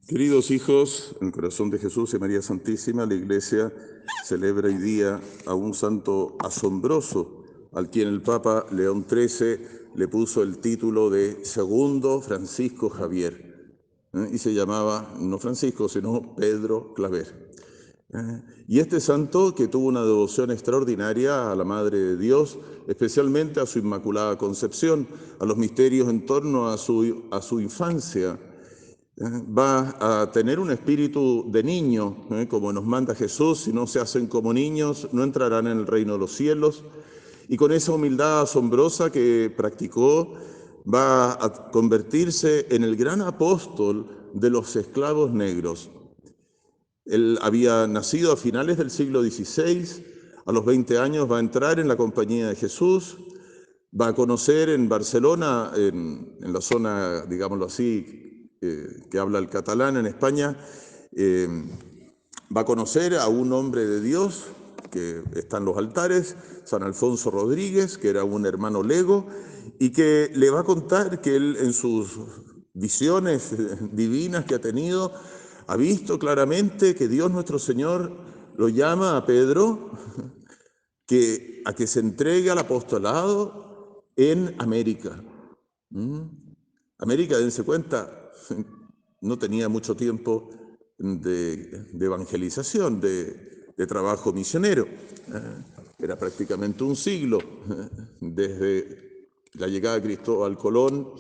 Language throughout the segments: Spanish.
Queridos hijos, en el corazón de Jesús y María Santísima, la Iglesia celebra hoy día a un santo asombroso, al quien el Papa León XIII le puso el título de Segundo Francisco Javier, y se llamaba no Francisco, sino Pedro Claver. Y este santo, que tuvo una devoción extraordinaria a la Madre de Dios, especialmente a su Inmaculada Concepción, a los misterios en torno a su infancia, va a tener un espíritu de niño, como nos manda Jesús: si no se hacen como niños, no entrarán en el reino de los cielos. Y con esa humildad asombrosa que practicó, va a convertirse en el gran apóstol de los esclavos negros. Él había nacido a finales del siglo XVI, a los 20 años va a entrar en la compañía de Jesús, va a conocer en Barcelona, en la zona, digámoslo así, que habla el catalán en España, va a conocer a un hombre de Dios que está en los altares, San Alfonso Rodríguez, que era un hermano lego, y que le va a contar que él, en sus visiones divinas que ha tenido, ha visto claramente que Dios nuestro Señor lo llama a Pedro a que se entregue al apostolado en América. América, dense cuenta, no tenía mucho tiempo de evangelización, de trabajo misionero. Era prácticamente un siglo desde la llegada de Cristóbal Colón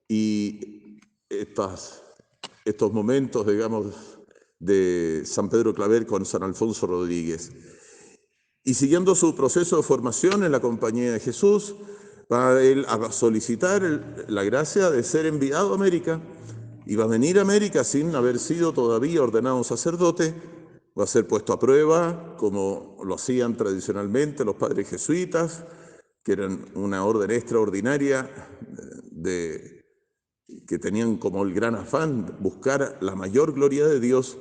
y estos momentos, digamos, de San Pedro Claver con San Alfonso Rodríguez. Y siguiendo su proceso de formación en la compañía de Jesús, va él a solicitar la gracia de ser enviado a América, y va a venir a América sin haber sido todavía ordenado sacerdote. Va a ser puesto a prueba, como lo hacían tradicionalmente los padres jesuitas, que eran una orden extraordinaria que tenían como el gran afán buscar la mayor gloria de Dios,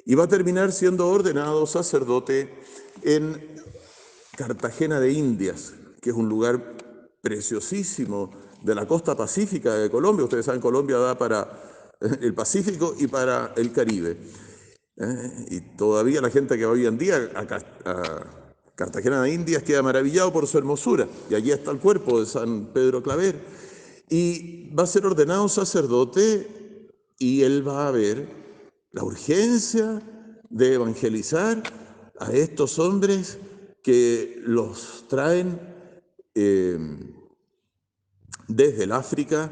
y va a terminar siendo ordenado sacerdote en Cartagena de Indias, que es un lugar preciosísimo de la costa pacífica de Colombia. Ustedes saben, Colombia da para el Pacífico y para el Caribe. Y todavía la gente que va hoy en día a Cartagena de Indias queda maravillado por su hermosura. Y allí está el cuerpo de San Pedro Claver. Y va a ser ordenado sacerdote, y él va a ver la urgencia de evangelizar a estos hombres que los traen desde el África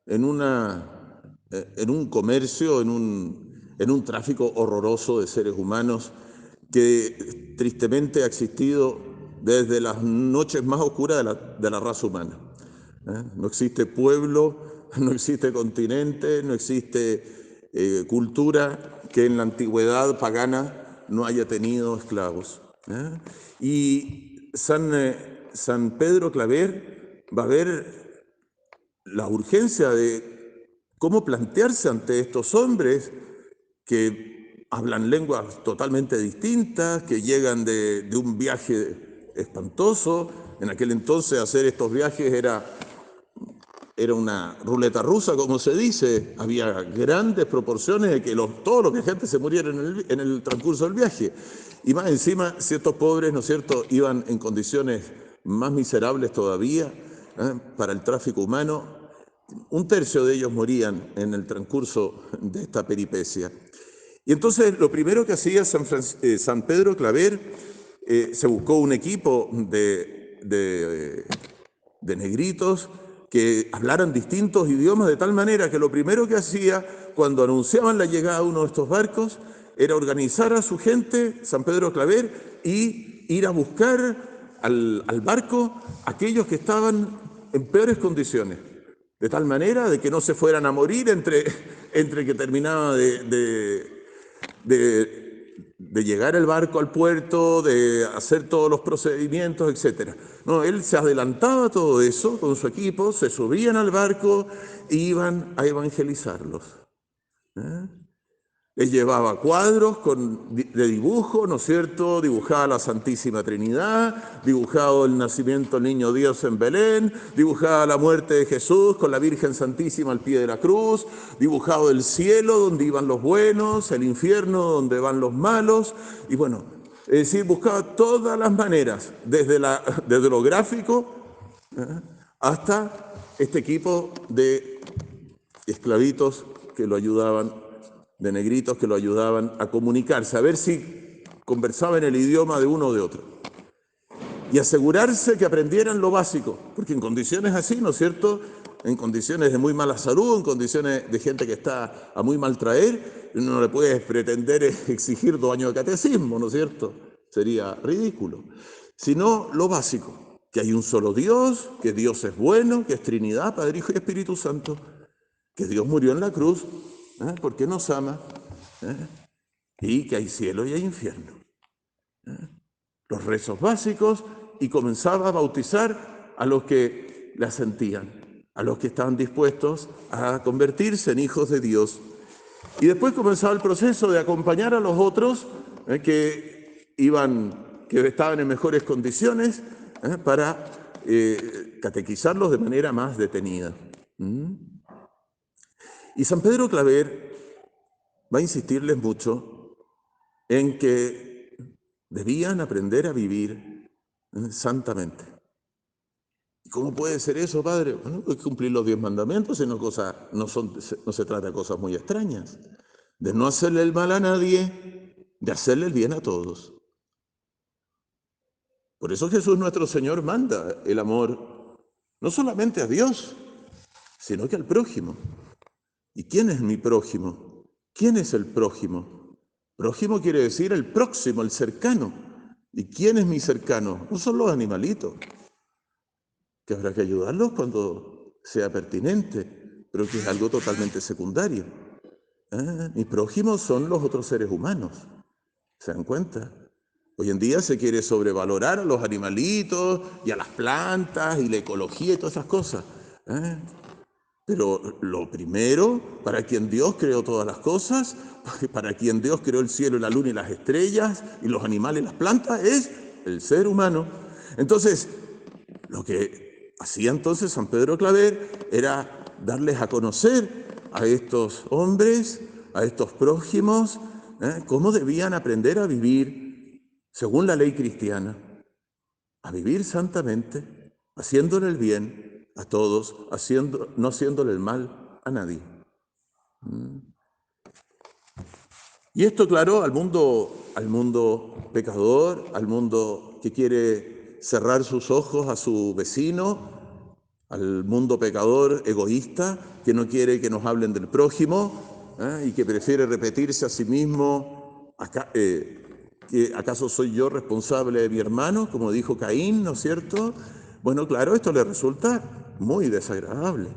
en un comercio, en un tráfico horroroso de seres humanos que tristemente ha existido desde las noches más oscuras de la raza humana. No existe pueblo, no existe continente, no existe cultura que en la antigüedad pagana no haya tenido esclavos. Y San Pedro Claver va a ver la urgencia de cómo plantearse ante estos hombres que hablan lenguas totalmente distintas, que llegan de un viaje espantoso. En aquel entonces hacer estos viajes era una ruleta rusa, como se dice. Había grandes proporciones de que todos los viajantes se murieran en el transcurso del viaje. Y más encima, ciertos pobres, ¿no es cierto?, iban en condiciones más miserables todavía, para el tráfico humano. Un tercio de ellos morían en el transcurso de esta peripecia. Y entonces lo primero que hacía San Pedro Claver, se buscó un equipo de negritos que hablaran distintos idiomas, de tal manera que lo primero que hacía cuando anunciaban la llegada de uno de estos barcos era organizar a su gente, San Pedro Claver, y ir a buscar al barco aquellos que estaban en peores condiciones, de tal manera de que no se fueran a morir entre que terminaba de llegar el barco al puerto, de hacer todos los procedimientos, etc. No, él se adelantaba a todo eso con su equipo, se subían al barco e iban a evangelizarlos. Les llevaba cuadros de dibujo, ¿no es cierto? Dibujaba la Santísima Trinidad, dibujaba el nacimiento del niño Dios en Belén, dibujaba la muerte de Jesús con la Virgen Santísima al pie de la cruz, dibujaba el cielo donde iban los buenos, el infierno donde van los malos, y bueno, es decir, buscaba todas las maneras, desde lo gráfico hasta este equipo de esclavitos que lo ayudaban, de negritos que lo ayudaban a comunicarse, a ver si conversaba en el idioma de uno o de otro. Y asegurarse que aprendieran lo básico, porque en condiciones así, ¿no es cierto?, en condiciones de muy mala salud, en condiciones de gente que está a muy mal traer, uno no le puede pretender exigir 2 años de catecismo, ¿no es cierto? Sería ridículo. Sino lo básico, que hay un solo Dios, que Dios es bueno, que es Trinidad, Padre, Hijo y Espíritu Santo, que Dios murió en la cruz, porque nos ama, y que hay cielo y hay infierno. Los rezos básicos, y comenzaba a bautizar a los que la sentían, a los que estaban dispuestos a convertirse en hijos de Dios. Y después comenzaba el proceso de acompañar a los otros que estaban en mejores condiciones para catequizarlos de manera más detenida. Y San Pedro Claver va a insistirles mucho en que debían aprender a vivir santamente. ¿Y cómo puede ser eso, padre? Bueno, pues cumplir los 10 mandamientos, no se trata de cosas muy extrañas. De no hacerle el mal a nadie, de hacerle el bien a todos. Por eso Jesús nuestro Señor manda el amor no solamente a Dios, sino que al prójimo. ¿Y quién es mi prójimo? ¿Quién es el prójimo? Prójimo quiere decir el próximo, el cercano. ¿Y quién es mi cercano? No son los animalitos, que habrá que ayudarlos cuando sea pertinente, pero que es algo totalmente secundario. Mi prójimo son los otros seres humanos. ¿Se dan cuenta? Hoy en día se quiere sobrevalorar a los animalitos y a las plantas y la ecología y todas esas cosas. Pero lo primero, para quien Dios creó todas las cosas, para quien Dios creó el cielo y la luna y las estrellas y los animales y las plantas, es el ser humano. Entonces, lo que hacía entonces San Pedro Claver era darles a conocer a estos hombres, a estos prójimos, cómo debían aprender a vivir según la ley cristiana, a vivir santamente, haciéndole el bien a todos, no haciéndole el mal a nadie. Y esto, claro, al mundo pecador, al mundo que quiere cerrar sus ojos a su vecino, al mundo pecador egoísta, que no quiere que nos hablen del prójimo y que prefiere repetirse a sí mismo, que ¿acaso soy yo responsable de mi hermano? Como dijo Caín, ¿no es cierto? Bueno, claro, esto le resulta muy desagradable.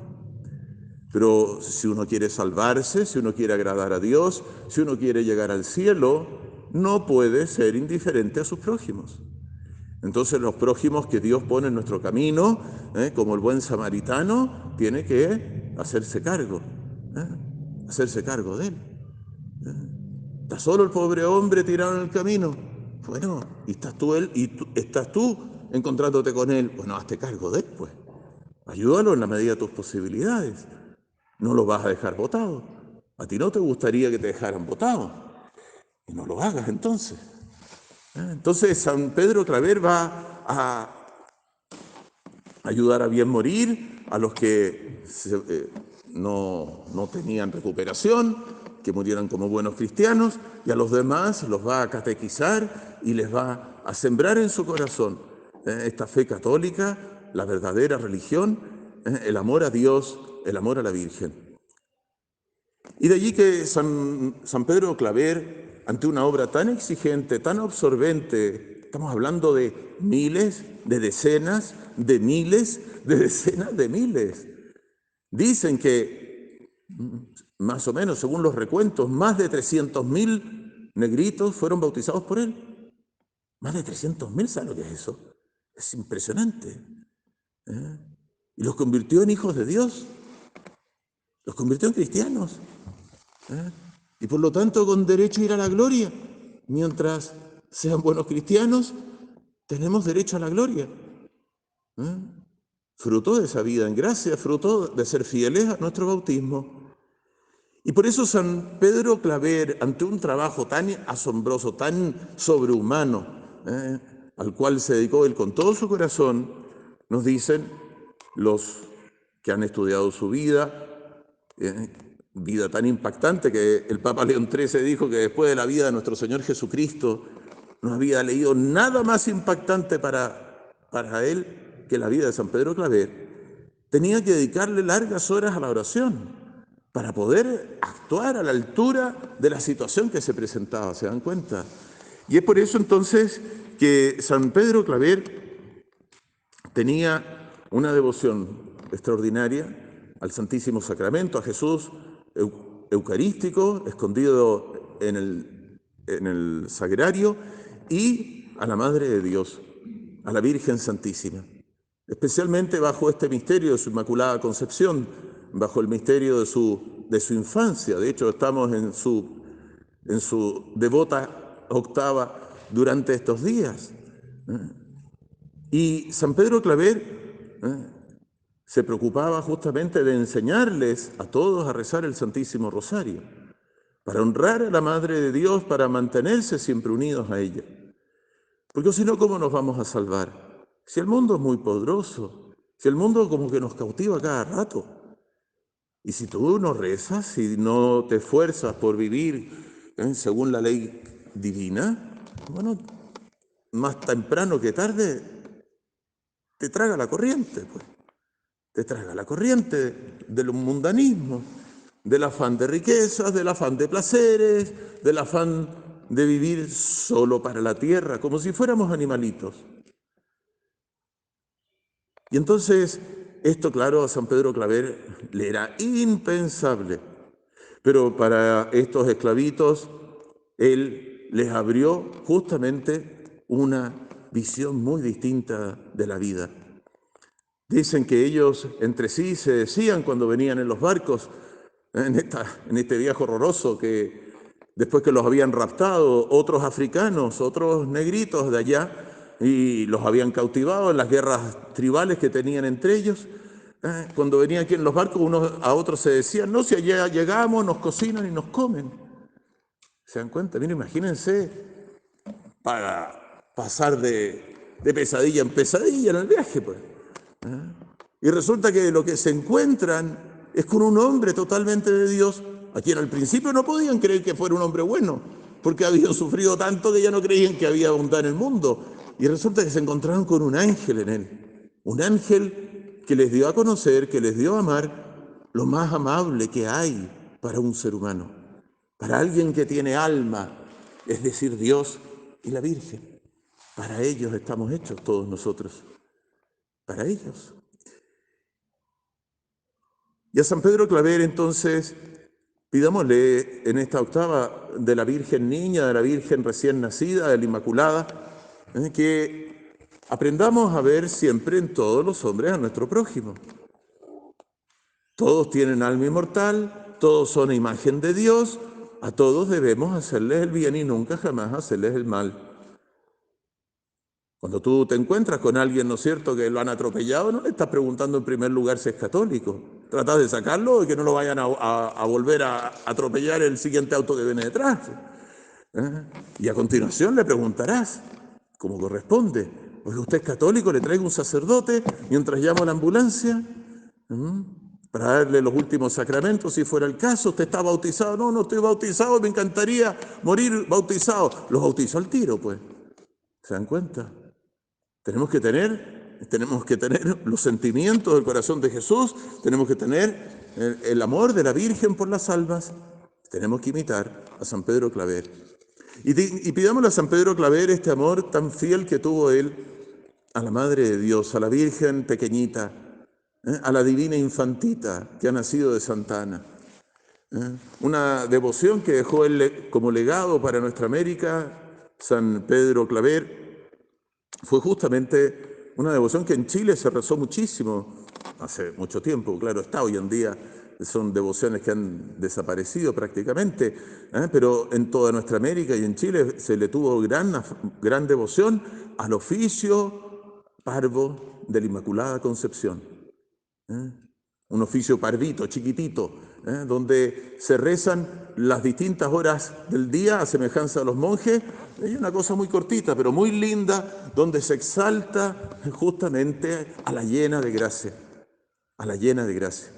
Pero si uno quiere salvarse, si uno quiere agradar a Dios, si uno quiere llegar al cielo, no puede ser indiferente a sus prójimos. Entonces los prójimos que Dios pone en nuestro camino, como el buen samaritano, tiene que hacerse cargo de él. Está solo el pobre hombre tirado en el camino. Bueno, y estás tú encontrándote con él. Bueno, hazte cargo de él, pues. Ayúdalo en la medida de tus posibilidades. No lo vas a dejar botado. A ti no te gustaría que te dejaran botado. Y no lo hagas entonces. Entonces San Pedro Claver va a ayudar a bien morir a los que no tenían recuperación, que murieran como buenos cristianos, y a los demás los va a catequizar y les va a sembrar en su corazón esta fe católica, la verdadera religión, el amor a Dios, el amor a la Virgen. Y de allí que San Pedro Claver, ante una obra tan exigente, tan absorbente, estamos hablando de miles, de decenas, de miles, de decenas de miles. Dicen que, más o menos, según los recuentos, más de 300.000 negritos fueron bautizados por él. Más de 300.000, ¿saben lo que es eso? Es impresionante. Y los convirtió en hijos de Dios. Los convirtió en cristianos. y por lo tanto con derecho a ir a la gloria. Mientras sean buenos cristianos, tenemos derecho a la gloria. Fruto de esa vida en gracia, fruto de ser fieles a nuestro bautismo. Y por eso San Pedro Claver, ante un trabajo tan asombroso, tan sobrehumano, al cual se dedicó él con todo su corazón, nos dicen los que han estudiado su vida, vida tan impactante que el Papa León XIII dijo que después de la vida de nuestro Señor Jesucristo no había leído nada más impactante para él que la vida de San Pedro Claver. Tenía que dedicarle largas horas a la oración para poder actuar a la altura de la situación que se presentaba, ¿se dan cuenta? Y es por eso entonces que San Pedro Claver tenía una devoción extraordinaria al Santísimo Sacramento, a Jesús eucarístico, escondido en el sagrario, y a la Madre de Dios, a la Virgen Santísima, especialmente bajo este misterio de su Inmaculada Concepción, bajo el misterio de su infancia. De hecho, estamos en su devota octava durante estos días. Y San Pedro Claver se preocupaba justamente de enseñarles a todos a rezar el Santísimo Rosario, para honrar a la Madre de Dios, para mantenerse siempre unidos a ella. Porque si no, ¿cómo nos vamos a salvar? Si el mundo es muy poderoso, si el mundo como que nos cautiva cada rato, y si tú no rezas, si no te esfuerzas por vivir según la ley divina, bueno, más temprano que tarde te traga la corriente, pues. Te traga la corriente del mundanismo, del afán de riquezas, del afán de placeres, del afán de vivir solo para la tierra, como si fuéramos animalitos. Y entonces, esto, claro, a San Pedro Claver le era impensable. Pero para estos esclavitos, él les abrió justamente una visión muy distinta de la vida. Dicen que ellos entre sí se decían cuando venían en los barcos, en este viaje horroroso, que después que los habían raptado otros africanos, otros negritos de allá, y los habían cautivado en las guerras tribales que tenían entre ellos, cuando venían aquí en los barcos, unos a otros se decían, no, si allá llegamos, nos cocinan y nos comen. ¿Se dan cuenta? Miren, imagínense para pasar de pesadilla en pesadilla en el viaje, pues. Y resulta que lo que se encuentran es con un hombre totalmente de Dios, a quien al principio no podían creer que fuera un hombre bueno, porque habían sufrido tanto que ya no creían que había bondad en el mundo. Y resulta que se encontraron con un ángel en él, un ángel que les dio a conocer, que les dio a amar lo más amable que hay para un ser humano, para alguien que tiene alma, es decir, Dios y la Virgen. Para ellos estamos hechos todos nosotros, para ellos. Y a San Pedro Claver, entonces, pidámosle en esta octava de la Virgen Niña, de la Virgen recién nacida, de la Inmaculada, que aprendamos a ver siempre en todos los hombres a nuestro prójimo. Todos tienen alma inmortal, todos son imagen de Dios, a todos debemos hacerles el bien y nunca jamás hacerles el mal. Cuando tú te encuentras con alguien, ¿no es cierto?, que lo han atropellado, no le estás preguntando en primer lugar si es católico. Tratas de sacarlo y que no lo vayan a volver a atropellar el siguiente auto que viene detrás. Y a continuación le preguntarás, como corresponde, porque usted es católico, le traigo un sacerdote mientras llamo a la ambulancia para darle los últimos sacramentos, si fuera el caso. ¿Usted está bautizado? No, no estoy bautizado, me encantaría morir bautizado. Los bautizo al tiro, pues. ¿Se dan cuenta? Tenemos que tener los sentimientos del corazón de Jesús, tenemos que tener el amor de la Virgen por las almas, tenemos que imitar a San Pedro Claver. Y pidámosle a San Pedro Claver este amor tan fiel que tuvo él a la Madre de Dios, a la Virgen pequeñita, a la divina infantita que ha nacido de Santa Ana. Una devoción que dejó él como legado para nuestra América, San Pedro Claver. Fue justamente una devoción que en Chile se rezó muchísimo, hace mucho tiempo, claro está, hoy en día son devociones que han desaparecido prácticamente, pero en toda nuestra América y en Chile se le tuvo gran devoción al oficio parvo de la Inmaculada Concepción. Un oficio parvito, chiquitito, donde se rezan las distintas horas del día a semejanza de los monjes. Hay una cosa muy cortita, pero muy linda, donde se exalta justamente a la llena de gracia, a la llena de gracia.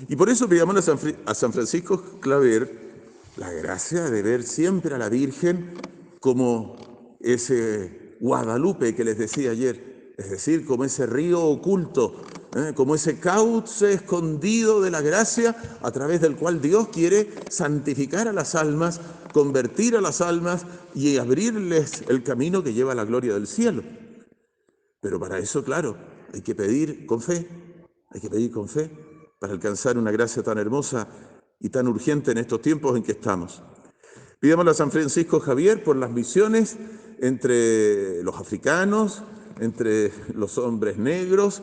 Y por eso pidamos a San Francisco Claver la gracia de ver siempre a la Virgen como ese Guadalupe que les decía ayer, es decir, como ese río oculto, como ese cauce escondido de la gracia a través del cual Dios quiere santificar a las almas, convertir a las almas y abrirles el camino que lleva a la gloria del cielo. Pero para eso, claro, hay que pedir con fe, para alcanzar una gracia tan hermosa y tan urgente en estos tiempos en que estamos. Pidámosle a San Francisco Javier por las misiones entre los africanos, entre los hombres negros,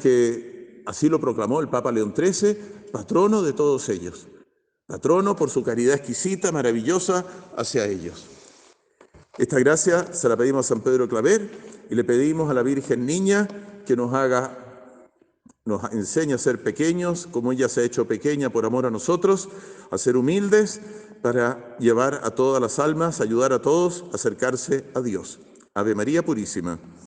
que así lo proclamó el Papa León XIII, patrono de todos ellos, patrono por su caridad exquisita, maravillosa hacia ellos. Esta gracia se la pedimos a San Pedro Claver y le pedimos a la Virgen Niña que nos enseñe a ser pequeños, como ella se ha hecho pequeña por amor a nosotros, a ser humildes para llevar a todas las almas, ayudar a todos a acercarse a Dios. Ave María Purísima.